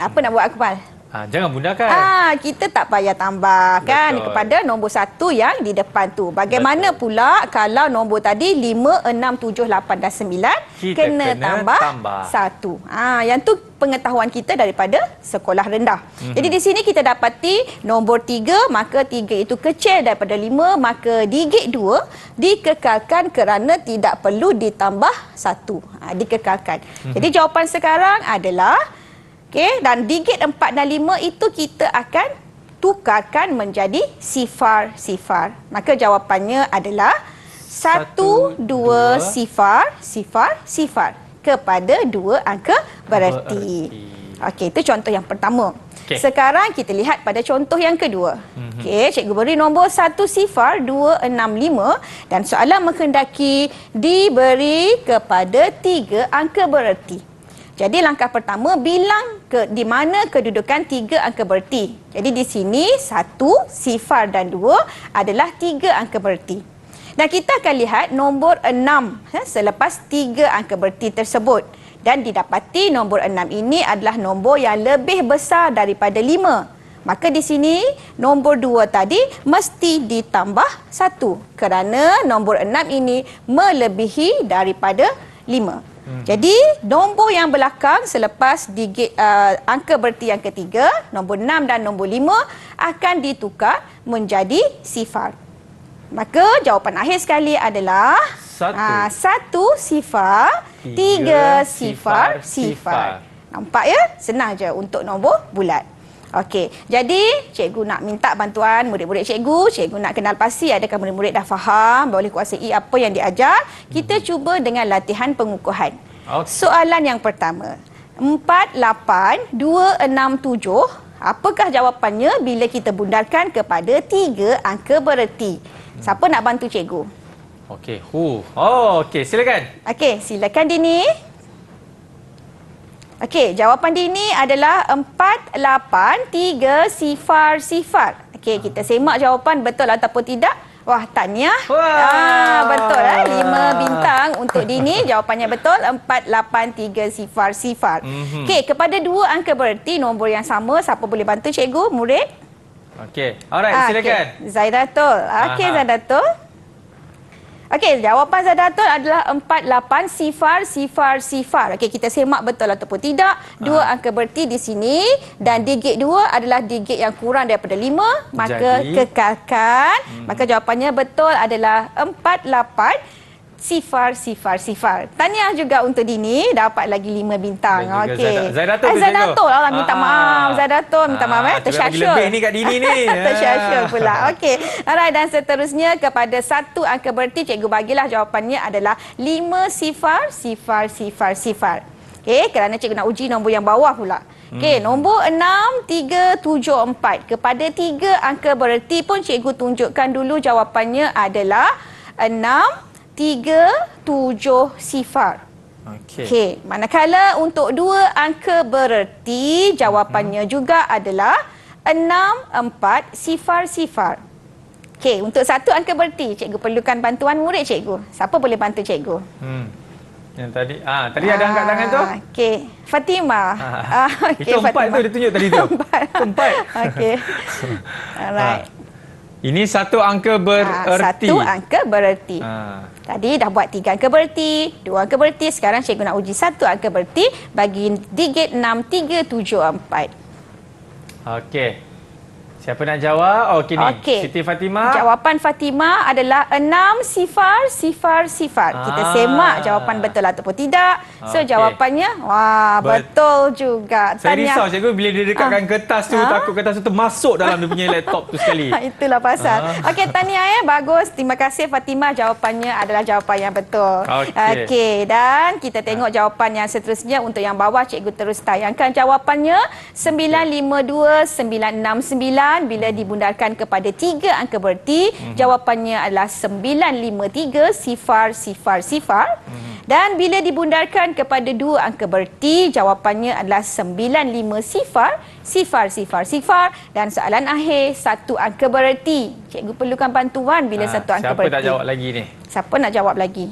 apa nak buat Akmal? Jangan bundarkan. Kita tak payah tambah kan kepada nombor 1 yang di depan tu. Bagaimana pula kalau nombor tadi 5, 6, 7, 8 dan 9 kena tambah 1. Yang tu pengetahuan kita daripada sekolah rendah. Jadi di sini kita dapati nombor 3, maka 3 itu kecil daripada 5, maka digit 2 dikekalkan kerana tidak perlu ditambah 1. Dikekalkan. Jadi jawapan sekarang adalah dan digit 4 dan 5 itu kita akan tukarkan menjadi sifar-sifar. Maka jawapannya adalah 1, 2 sifar, sifar, sifar kepada dua angka bererti. Okey, itu contoh yang pertama. Sekarang kita lihat pada contoh yang kedua. Cikgu beri nombor 1 sifar, 2, 6, 5 dan soalan menghendaki diberi kepada 3 angka bererti. Jadi langkah pertama, bilang di mana kedudukan 3 angka bererti. Jadi di sini 1, sifar dan 2 adalah 3 angka bererti. Dan kita akan lihat nombor 6 selepas 3 angka bererti tersebut. Dan didapati nombor 6 ini adalah nombor yang lebih besar daripada 5. Maka di sini nombor 2 tadi mesti ditambah 1 kerana nombor 6 ini melebihi daripada 5. Jadi nombor yang belakang selepas digit angka bererti yang ketiga, nombor 6 dan nombor 5 akan ditukar menjadi sifar. Maka jawapan akhir sekali adalah 1 sifar, 3 sifar, sifar. Nampak ya? Senang je untuk nombor bulat. Okey, jadi cikgu nak minta bantuan murid-murid cikgu. Cikgu nak kenal pasti adakah murid-murid dah faham, boleh kuasai apa yang diajar. Kita cuba dengan latihan pengukuhan. Soalan yang pertama. 4, 8, 2, 6, 7. Apakah jawapannya bila kita bundarkan kepada 3 angka bererti? Siapa nak bantu cikgu? Okey, silakan. Okey, silakan Dini. Okey, jawapan Dini adalah 4, 8, 3, sifar, sifar. Okey, kita semak jawapan betul ataupun tidak. Wah, tahniah. Betul 5 bintang untuk Dini. Jawapannya betul, 4, 8, 3, sifar, sifar. Okey, kepada 2 angka bererti nombor yang sama, siapa boleh bantu cikgu, murid? Okey, alright, silakan. Zaidatul. Okey, Zaidatul. Okey, jawapan Zadatul adalah 4, 8, sifar, sifar, sifar. Okey, kita semak betul ataupun tidak. 2 angka bererti di sini dan digit 2 adalah digit yang kurang daripada 5. Maka kekalkan. Maka jawapannya betul adalah 4, 8, sifar, sifar, sifar. Tahniah juga untuk Dini, dapat lagi 5 bintang. Dan juga Okey. Zaidatul tu, Zaidatul lah, minta Ah. maaf. Zaidatul, minta maaf. Cuba bagi Tersyasyor. lebih ni kat Dini ni. Tersyasyor pula. Okey. Alright, dan seterusnya kepada satu angka berti, cikgu bagilah jawapannya adalah 5 sifar, sifar, sifar, sifar. Okey, kerana cikgu nak uji nombor yang bawah pula. Okey, nombor 6, 3, 7, 4. Kepada 3 angka bererti pun cikgu tunjukkan dulu jawapannya adalah 6, 3, 7 sifar. Okey. Okey, manakala untuk 2 angka bererti, jawapannya juga adalah 6, 4 sifar, sifar. Okey, untuk satu angka bererti, cikgu perlukan bantuan murid cikgu. Siapa boleh bantu cikgu? Yang tadi tadi ada angkat tangan tu. Okey, Fatimah. Okey, Itu 4 tu dia tunjuk tadi tu. Itu 4. Okey. Alright. Ini satu angka bererti. Satu angka bererti. Ah. Tadi dah buat 3 angka bererti, 2 angka bererti. Sekarang cikgu nak uji satu angka bererti bagi digit 6, 3, 7, 4. Okey. Siapa nak jawab? Okey ni. Okey. Siti Fatimah. Jawapan Fatimah adalah 6 sifar, sifar, sifar. Kita semak jawapan betul ataupun tidak. So Okey. jawapannya, wah, betul juga. Saya Tahniah. risau cikgu bila dia dekatkan kertas tu, takut kertas tu termasuk dalam dia punya laptop tu sekali. Itulah pasal. Okey, tahniah bagus. Terima kasih Fatimah, jawapannya adalah jawapan yang betul. Okey, dan kita tengok jawapan yang seterusnya untuk yang bawah, cikgu terus tayangkan jawapannya 952 969 bila dibundarkan kepada 3 angka bererti, jawapannya adalah 953 sifar, sifar, sifar. Dan bila dibundarkan kepada 2 angka bererti, jawapannya adalah 95 sifar, sifar, sifar, sifar. Dan soalan akhir, satu angka bererti. Cikgu perlukan bantuan bila satu angka bererti. Siapa tak jawab lagi ni? Siapa nak jawab lagi?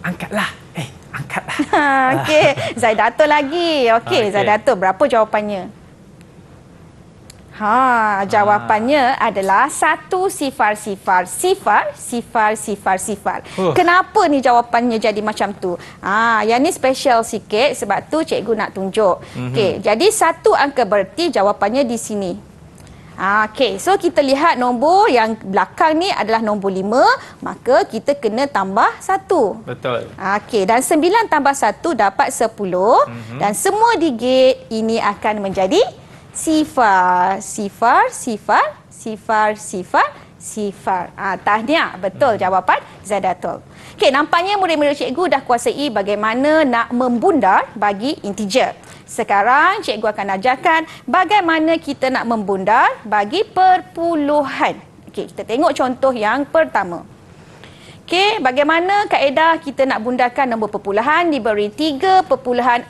Angkatlah. Angkatlah. Okey, Zaidatul lagi. Okey, Zaidatul, berapa jawapannya? Jawapannya adalah 1 sifar, sifar, sifar, sifar, sifar, sifar. Kenapa ni jawapannya jadi macam tu? Yang ni special sikit sebab tu cikgu nak tunjuk. Okey, jadi satu angka bererti jawapannya di sini. Okey, so kita lihat nombor yang belakang ni adalah nombor 5, maka kita kena tambah 1. Betul. Okey, dan 9 tambah 1 dapat 10 dan semua digit ini akan menjadi sifar, sifar, sifar, sifar, sifar, sifar. Tahniah, betul jawapan Zaidatul. Okey, nampaknya murid-murid cikgu dah kuasai bagaimana nak membundar bagi integer. Sekarang cikgu akan ajarkan bagaimana kita nak membundar bagi perpuluhan. Okey, kita tengok contoh yang pertama. Okey, bagaimana kaedah kita nak bundarkan nombor perpuluhan diberi 3.4817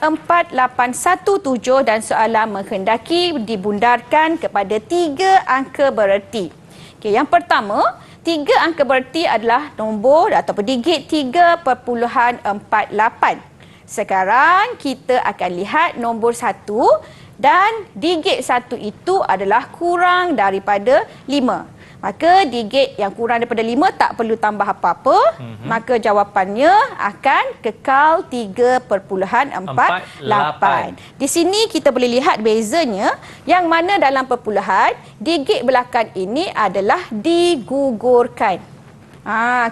dan soalan menghendaki dibundarkan kepada 3 angka bererti. Okey, yang pertama, 3 angka bererti adalah nombor ataupun digit 3.48. Sekarang kita akan lihat nombor 1 dan digit 1 itu adalah kurang daripada 5. Maka digit yang kurang daripada 5 tak perlu tambah apa-apa. Maka jawapannya akan kekal 3.48. Di sini kita boleh lihat bezanya yang mana dalam perpuluhan digit belakang ini adalah digugurkan.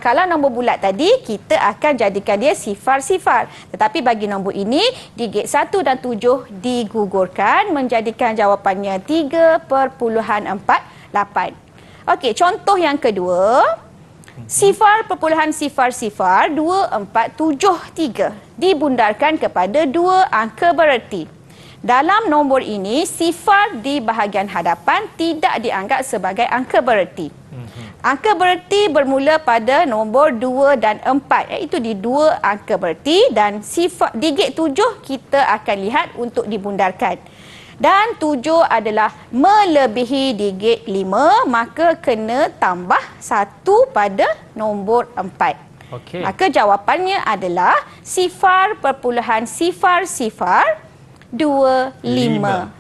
Kalau nombor bulat tadi kita akan jadikan dia sifar-sifar. Tetapi bagi nombor ini digit 1 dan 7 digugurkan menjadikan jawapannya 3.48. Okey, contoh yang kedua. Sifar perpuluhan sifar-sifar 2473 dibundarkan kepada 2 angka bererti. Dalam nombor ini, sifar di bahagian hadapan tidak dianggap sebagai angka bererti. Angka bererti bermula pada nombor 2 dan 4, iaitu di 2 angka bererti, dan sifar digit 7 kita akan lihat untuk dibundarkan. Dan 7 adalah melebihi digit 5, maka kena tambah 1 pada nombor 4. Okey. Maka jawapannya adalah sifar perpuluhan sifar-sifar 25.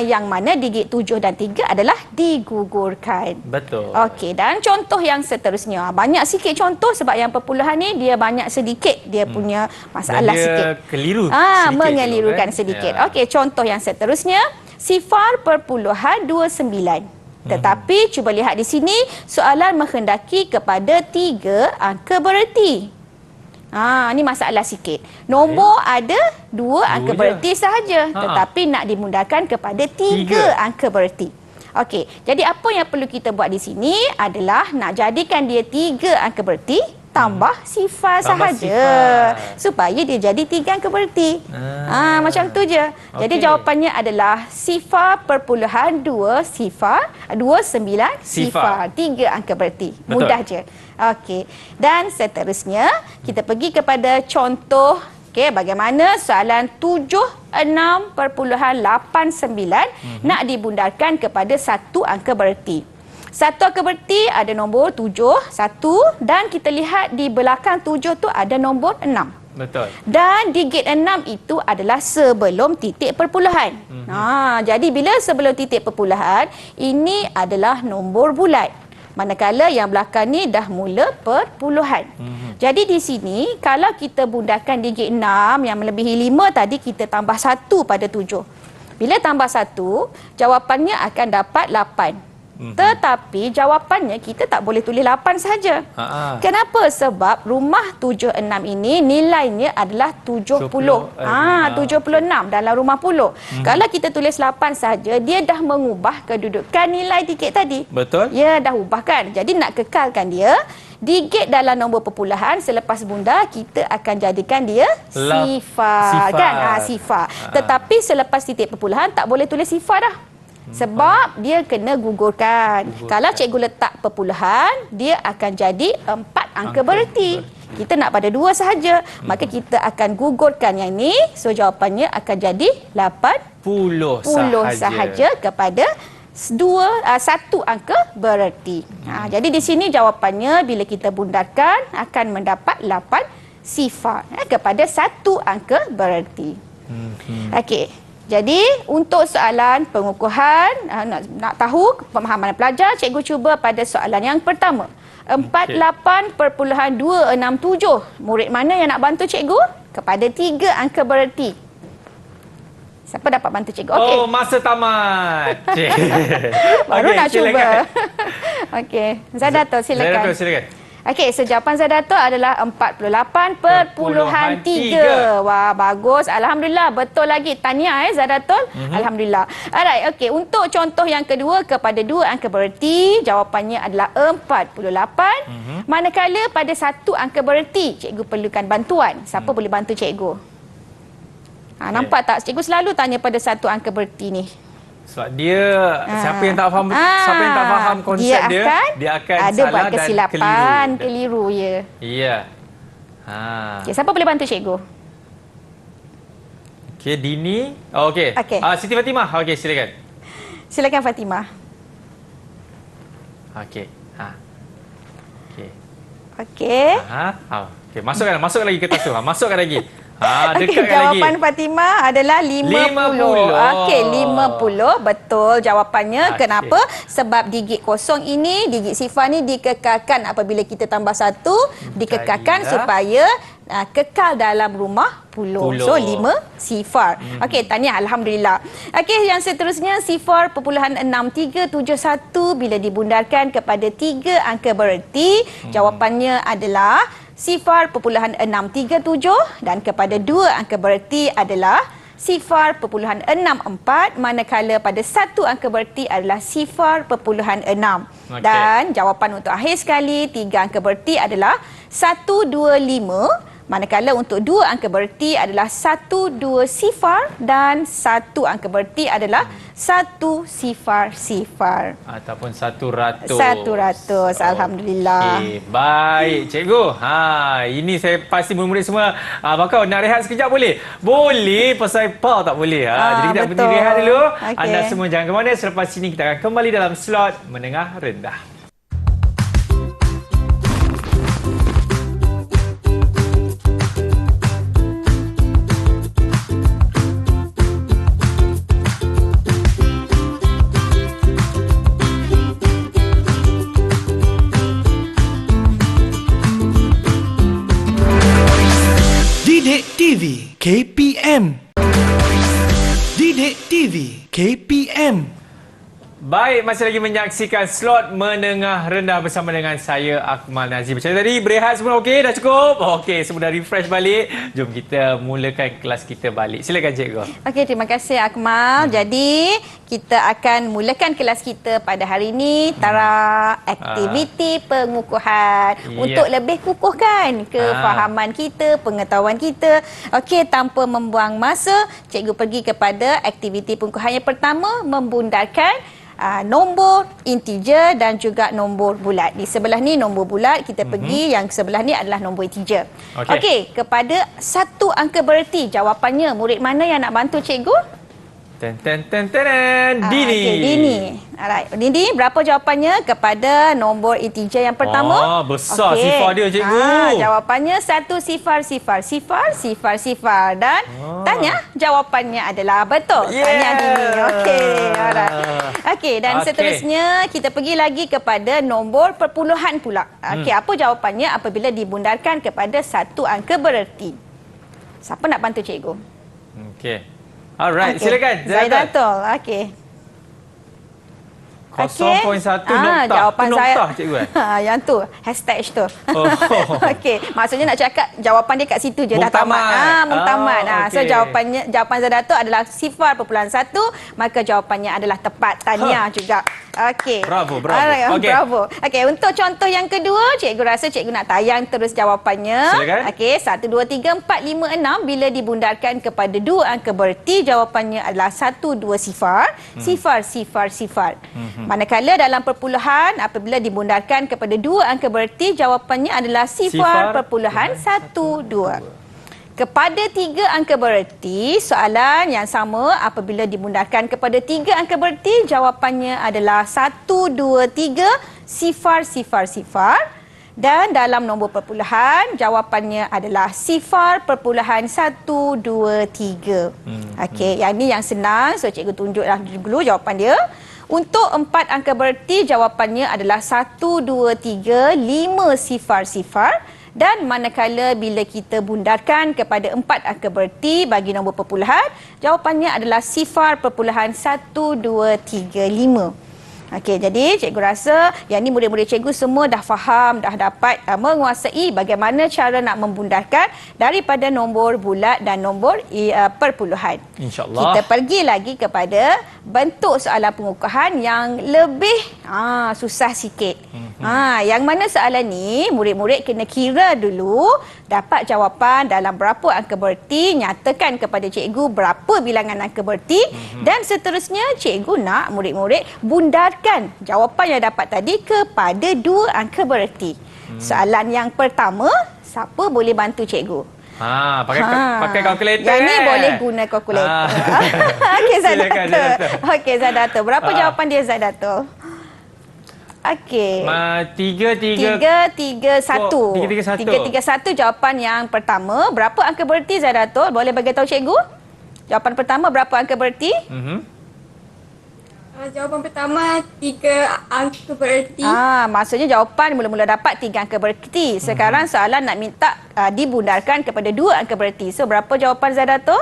Yang mana digit 7 dan 3 adalah digugurkan. Betul. Okey, dan contoh yang seterusnya. Banyak sikit contoh sebab yang perpuluhan ni dia banyak sedikit. Dia punya masalah dan dia sikit. Keliru sedikit. Mengelirukan juga, sedikit. Ya. Okey, contoh yang seterusnya. Sifar perpuluhan 29. Tetapi cuba lihat di sini, soalan menghendaki kepada 3 angka bererti. Ini masalah sikit. Nombor ada 2 angka bererti sahaja, tetapi nak dimudahkan kepada 3 angka bererti. Okey, jadi apa yang perlu kita buat di sini adalah nak jadikan dia 3 angka bererti tambah sifar sahaja supaya dia jadi 3 angka bererti. Macam tu je. Jadi jawapannya adalah sifar perpuluhan 2 sifar 29 sifar 3 angka bererti. Mudah je. Okey. Dan seterusnya kita pergi kepada contoh bagaimana soalan 76.89 nak dibundarkan kepada 1 angka bererti. 1 angka bererti ada nombor 7, 1 dan kita lihat di belakang 7 tu ada nombor 6. Betul. Dan digit 6 itu adalah sebelum titik perpuluhan. Jadi bila sebelum titik perpuluhan, ini adalah nombor bulat. Manakala yang belakang ni dah mula perpuluhan. Jadi di sini kalau kita bundarkan digit 6 yang melebihi 5 tadi, kita tambah 1 pada 7. Bila tambah 1, jawapannya akan dapat 8. Tetapi jawapannya kita tak boleh tulis 8 saja. Kenapa? Sebab rumah 76 ini nilainya adalah 70. 76 dalam rumah puluh. Kalau kita tulis 8 saja, dia dah mengubah kedudukan nilai digit tadi. Betul. Ya, dah ubah kan. Jadi nak kekalkan dia, digit dalam nombor perpuluhan selepas bundar kita akan jadikan dia sifar. Kan? Sifar. Tetapi selepas titik perpuluhan tak boleh tulis sifar dah. Sebab dia kena gugurkan. Kalau cikgu letak perpuluhan, dia akan jadi 4 angka bererti. Kita nak pada 2 sahaja. Maka kita akan gugurkan yang ni. So jawapannya akan jadi 80 sahaja kepada 1 angka bererti. Jadi di sini jawapannya bila kita bundarkan akan mendapat 8 sifar kepada 1 angka bererti. Okey. Jadi untuk soalan pengukuhan, nak tahu pemahaman pelajar, cikgu cuba pada soalan yang pertama. 48.267. Murid mana yang nak bantu cikgu? Kepada 3 angka bererti. Siapa dapat bantu cikgu? Okay. Masa tamat. Baru nak cuba. Okey. Zadatul, silakan. Silakan. Okey, so jawapan Zadatul adalah 48.3. Wah, bagus. Alhamdulillah, betul lagi. Tahniah Zadatul. Alhamdulillah. Alright, okey. Untuk contoh yang kedua kepada 2 angka bererti, jawapannya adalah 48. Manakala pada 1 angka bererti, cikgu perlukan bantuan. Siapa boleh bantu cikgu? Nampak tak? Cikgu selalu tanya pada 1 angka bererti ni. Sebab dia siapa yang tak faham konsep dia akan ada salah buat kesilapan, dan keliru ya. Ya. Okay, siapa boleh bantu cikgu? Okey, Dini. Okey. Siti Fatimah. Okey, silakan. Silakan Fatimah. Okey. Okey. Okey. Okey, masukkan lagi kertas tu. Masukkan lagi. Jawapan Fatimah adalah 50. Okey, 50 betul jawapannya. Kenapa? Sebab digit kosong ini, digit sifar ni dikekalkan apabila kita tambah 1, dikekalkan supaya kekal dalam rumah puluh. So 5 sifar. Okey, tahniah, alhamdulillah. Okey, yang seterusnya sifar perpuluhan 6371 bila dibundarkan kepada 3 angka bererti, jawapannya adalah sifar perpuluhan 637 dan kepada 2 angka bererti adalah sifar perpuluhan 64, manakala pada 1 angka bererti adalah sifar perpuluhan 6. Dan jawapan untuk akhir sekali 3 angka bererti adalah 125, manakala untuk 2 angka bererti adalah 12 sifar dan 1 angka bererti adalah 1 sifar. Ataupun 100. 100. Alhamdulillah. Okay, baik cikgu. Ini saya pasti murid-murid semua bakal nak rehat sekejap boleh? Boleh, pasal PAL tak boleh. Jadi kita pergi rehat dulu. Anda semua jangan ke mana. Selepas ini kita akan kembali dalam slot menengah rendah. Didik TV KPM. Didik TV KPM. Baik, masih lagi menyaksikan slot menengah rendah bersama dengan saya, Akmal Nazim. Macam tadi, berehat semua okey? Dah cukup? Okey, semua dah refresh balik. Jom kita mulakan kelas kita balik. Silakan cikgu. Okey, terima kasih Akmal. Jadi, kita akan mulakan kelas kita pada hari ini, Tara, aktiviti pengukuhan. Untuk lebih kukuhkan kefahaman kita, pengetahuan kita. Okey, tanpa membuang masa, cikgu pergi kepada aktiviti pengukuhan yang pertama, membundarkan nombor integer dan juga nombor bulat. Di sebelah ni nombor bulat, kita pergi, yang sebelah ni adalah nombor integer. Okey, kepada satu angka bererti, jawapannya murid mana yang nak bantu cikgu? Dini. Okey, Dini. Alright. Dini, berapa jawapannya kepada nombor integer yang pertama? Besar sifar dia, cikgu. Jawapannya 1 sifar sifar sifar sifar sifar dan tanya jawapannya adalah betul. Tanya Dini. Okey, alright. Okey, dan seterusnya kita pergi lagi kepada nombor perpuluhan pula. Okey, apa jawapannya apabila dibundarkan kepada satu angka bererti? Siapa nak bantu cikgu? Okey. Alright, silakan. Zaidatul. Okey. 0.1 noktah. Jawapan itu saya. Noktah, cikgu Yang tu, hashtag tu. Okey, maksudnya nak cakap jawapan dia kat situ je dah tamat. Muktamad. So jawapan Zaidatul adalah 0.1, maka jawapannya adalah tepat. Tahniah juga. Okey. Bravo. Bravo. Okey, untuk contoh yang kedua, cikgu rasa cikgu nak tayang terus jawapannya. Silakan. Okey, 1 2 3 4 5 6 bila dibundarkan kepada dua angka bererti, jawapannya adalah 1 2 sifar, sifar sifar sifar. Manakala dalam perpuluhan, apabila dibundarkan kepada dua angka bererti, jawapannya adalah sifar perpuluhan 1 2. Kepada tiga angka bererti, soalan yang sama apabila dibundarkan kepada tiga angka bererti, jawapannya adalah 1 2 3 sifar sifar sifar. Dan dalam nombor perpuluhan, jawapannya adalah sifar perpuluhan 1 2 3. Okey, yang ni yang senang. So cikgu tunjuklah dulu jawapan dia. Untuk 4 angka bererti, jawapannya adalah 1 2 3 5 sifar sifar. Dan manakala bila kita bundarkan kepada 4 angka bererti bagi nombor perpuluhan, jawapannya adalah sifar perpuluhan 1 2 3 5. Okey, jadi cikgu rasa yang ni murid-murid cikgu semua dah faham, dah dapat menguasai bagaimana cara nak membundarkan daripada nombor bulat dan nombor perpuluhan. InsyaAllah. Kita pergi lagi kepada bentuk soalan pengukuhan yang lebih susah sikit. Yang mana soalan ni murid-murid kena kira dulu dapat jawapan dalam berapa angka bererti, nyatakan kepada cikgu berapa bilangan angka bererti dan seterusnya cikgu nak murid-murid bundarkan jawapan yang dapat tadi kepada dua angka bererti. Soalan yang pertama, siapa boleh bantu cikgu? Pakai kalkulator. Yang ni boleh guna kalkulator. Okey, Zaidatul. Okey, Zaidatul. Berapa jawapan dia, Zaidatul? Okey. 331. 331 jawapan yang pertama. Berapa angka bererti, Zaidatul? Boleh bagi tahu cikgu? Jawapan pertama berapa angka bererti? Jawapan pertama 3 angka bererti. Maksudnya jawapan mula-mula dapat 3 angka bererti. Sekarang soalan nak minta dibundarkan kepada 2 angka bererti. So berapa jawapan Zaidatul?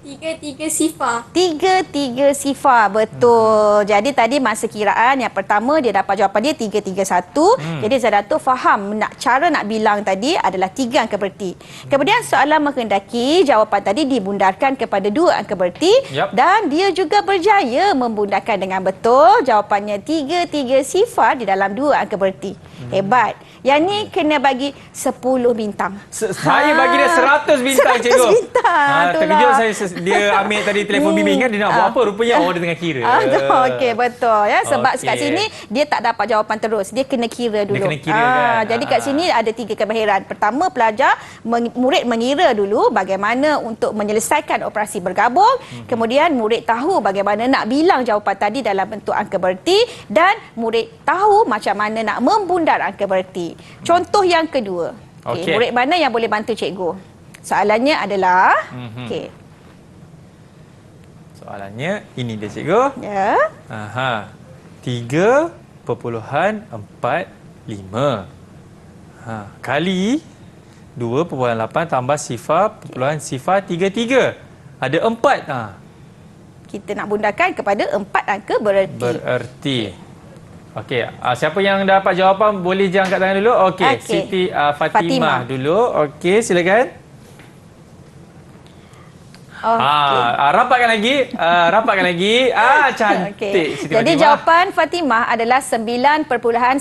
3 sifar. 3 sifar, betul. Jadi tadi masa kiraan yang pertama dia dapat jawapan dia 331. Jadi Zaidatul faham cara nak bilang tadi adalah 3 angka bererti. Kemudian soalan menghendaki jawapan tadi dibundarkan kepada 2 angka bererti dan dia juga berjaya membundarkan dengan betul. Jawapannya 3 sifar di dalam 2 angka bererti. Hebat. Yang ni kena bagi 10 bintang. Saya bagi dia 100 bintang, cikgu. 100 bintang. Terkejut saya dia ambil tadi telefon bimbing kan, dia nak buat apa, rupanya dia tengah kira. Okey, betul ya, sebab kat sini dia tak dapat jawapan terus, dia kena kira dulu. Dia kena kira kan. Jadi kat sini ada 3 kemahiran. Pertama, pelajar murid mengira dulu bagaimana untuk menyelesaikan operasi bergabung. Kemudian murid tahu bagaimana nak bilang jawapan tadi dalam bentuk angka bererti dan murid tahu macam mana nak membundar angka bererti. Contoh yang kedua. Okey, murid mana yang boleh bantu cikgu? Soalannya adalah soalannya ini dia, cikgu. Ya. 3.45 kali 2.8 tambah sifar perpuluhan sifar 33. Ada 4. kita nak bundarkan kepada 4 angka bererti. Bererti. Okey, siapa yang dapat jawapan boleh je angkat tangan dulu. Okey, Siti Fatimah dulu. Okey, silakan. Rapatkan lagi. Cantik. Siti jadi Fatimah. Jawapan Fatimah adalah 9.99.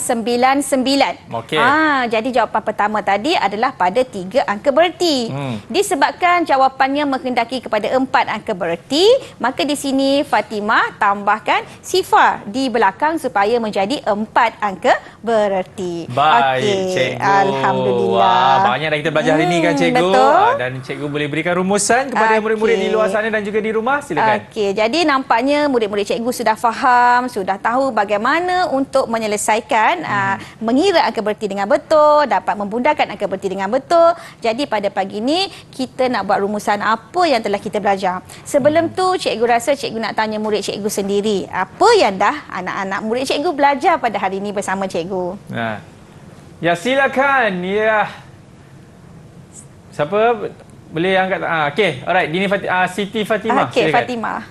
Okey. Jadi jawapan pertama tadi adalah pada 3 angka bererti. Disebabkan jawapannya menghendaki kepada 4 angka bererti, maka di sini Fatimah tambahkan sifar di belakang supaya menjadi 4 angka bererti. Baik, cikgu. Alhamdulillah. Banyak dah kita belajar hari ini kan, cikgu. Betul. Dan cikgu boleh berikan rumusan kepada murid-murid di luar sana dan juga di rumah. Silakan. Okey, jadi nampaknya murid-murid cikgu sudah faham, sudah tahu bagaimana untuk menyelesaikan mengira angka bererti dengan betul, dapat membundarkan angka bererti dengan betul. Jadi pada pagi ini kita nak buat rumusan apa yang telah kita belajar. Sebelum tu cikgu rasa cikgu nak tanya murid cikgu sendiri, apa yang dah anak-anak murid cikgu belajar pada hari ini bersama cikgu? Ya, silakan. Ya. Siapa boleh angkat? Okey, alright. Dini Siti Fatimah. Okey, Fatimah.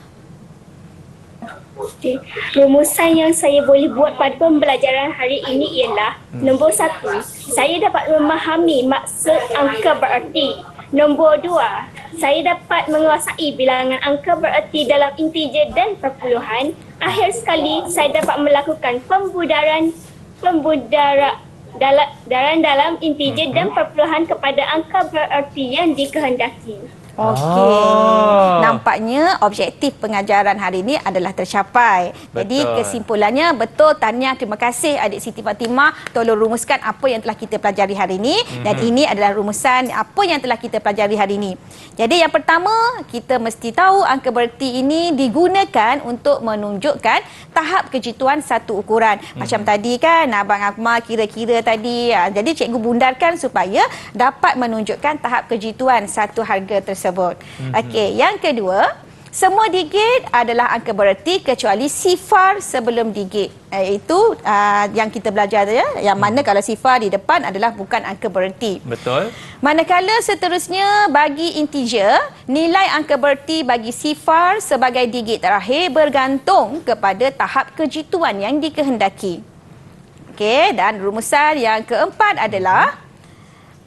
Okay. Rumusan yang saya boleh buat pada pembelajaran hari ini ialah nombor 1, saya dapat memahami maksud angka bererti. Nombor 2, saya dapat menguasai bilangan angka bererti dalam integer dan perpuluhan. Akhir sekali, saya dapat melakukan pembudaran dalam integer dan perpuluhan kepada angka bererti yang dikehendaki. Okey. Nampaknya objektif pengajaran hari ini adalah tercapai. Betul. Jadi kesimpulannya betul, tahniah, terima kasih adik Siti Fatimah tolong rumuskan apa yang telah kita pelajari hari ini dan ini adalah rumusan apa yang telah kita pelajari hari ini. Jadi yang pertama, kita mesti tahu angka bererti ini digunakan untuk menunjukkan tahap kejiatuan satu ukuran. Macam tadi kan Abang Akmal kira-kira tadi. Jadi cikgu bundarkan supaya dapat menunjukkan tahap kejiatuan satu harga tersebut. Okey, yang kedua, semua digit adalah angka bererti kecuali sifar sebelum digit. Itu yang kita belajar ya, yang mana kalau sifar di depan adalah bukan angka bererti. Betul. Manakala seterusnya bagi integer, nilai angka bererti bagi sifar sebagai digit terakhir bergantung kepada tahap kejiatuan yang dikehendaki. Okey, dan rumusan yang keempat adalah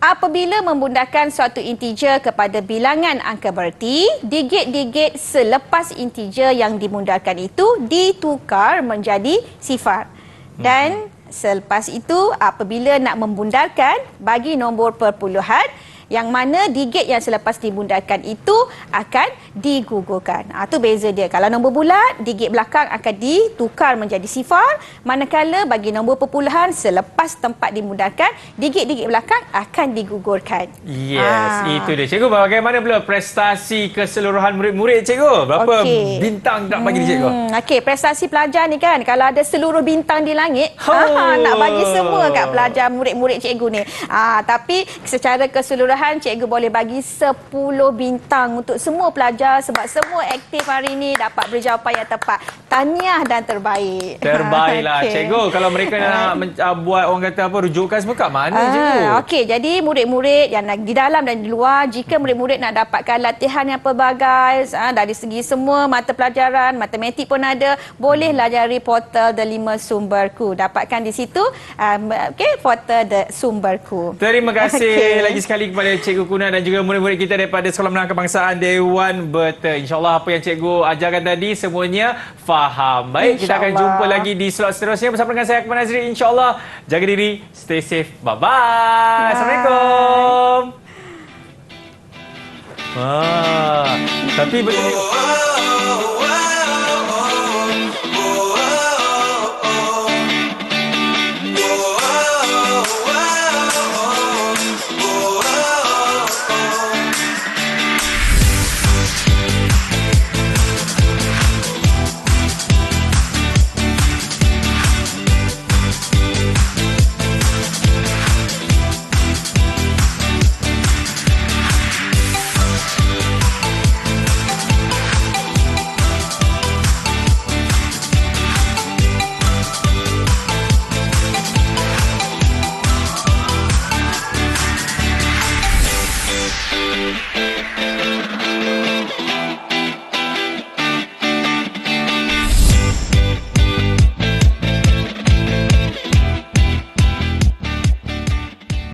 apabila membundarkan suatu integer kepada bilangan angka bererti, digit-digit selepas integer yang dimundarkan itu ditukar menjadi sifar. Dan selepas itu, apabila nak membundarkan bagi nombor perpuluhan, yang mana digit yang selepas dibundarkan itu akan digugurkan. Itu beza dia. Kalau nombor bulat, digit belakang akan ditukar menjadi sifar. Manakala bagi nombor perpuluhan, selepas tempat dibundarkan, digit-digit belakang akan digugurkan. Yes, itu dia. Cikgu, bagaimana pula prestasi keseluruhan murid-murid cikgu? Berapa bintang nak bagi cikgu? Okey, prestasi pelajar ni kan, kalau ada seluruh bintang di langit, nak bagi semua kat pelajar murid-murid cikgu ni. Tapi secara keseluruhan cikgu boleh bagi 10 bintang untuk semua pelajar sebab semua aktif hari ini dapat berjawapan yang tepat. Tahniah dan terbaik. Terbaiklah cikgu. Kalau mereka nak buat orang kata apa rujukan semua kat mana cikgu? Okey, jadi murid-murid yang di dalam dan di luar, jika murid-murid nak dapatkan latihan yang pelbagai dari segi semua mata pelajaran, matematik pun ada, boleh layari portal The 5 Sumberku. Dapatkan di situ portal The Sumberku. Terima kasih lagi sekali kepada Cikgu Kuna dan juga murid-murid kita daripada Sekolah Menengah Kebangsaan Dewan Berta. InsyaAllah apa yang cikgu ajarkan tadi semuanya faham. Baik, kita akan jumpa lagi di slot seterusnya bersama dengan saya Akmal Nazri. InsyaAllah jaga diri, stay safe. Bye-bye. Assalamualaikum. Tapi betul.